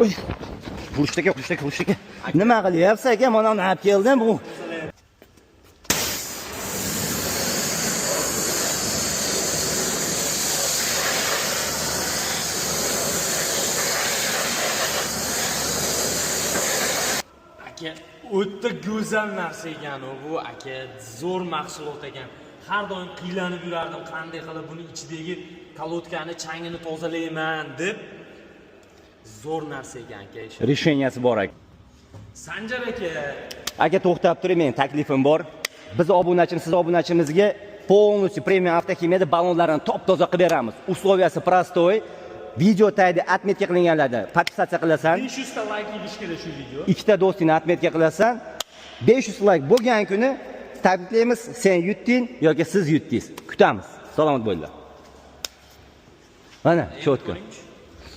Oy. Urishdiki. Nima qilyapsan aka? Mana uni olib keldim bu. Aka, o'ta go'zal narsa ekan bu aka, zo'r mahsulot ekan. Har doim qiylanib yurardim, qanday qilib buni ichidagi kalotkani changini tozalayman deb. Zo'r narsa ekan aka. Risheniyasi bor aka. Sanjar aka. Aka to'xtab turing, men taklifim bor. Biz obunachimiz, siz obunachimizga полностью premium avtoximiyada ballonlarni top-toza qilib beramiz. Условияsi prostoy. Video tagida atmetga qilinganlarda podpisatsiya qilasan. 500 ta like idish kerak shu video. Ikkita do'stingni atmetga qilasan. 500 like bo'lgan kuni tabriklaymiz. Sen yutding yoki siz yutdingiz. Kutamiz. Salomat bo'linglar. Mana, cho'tka.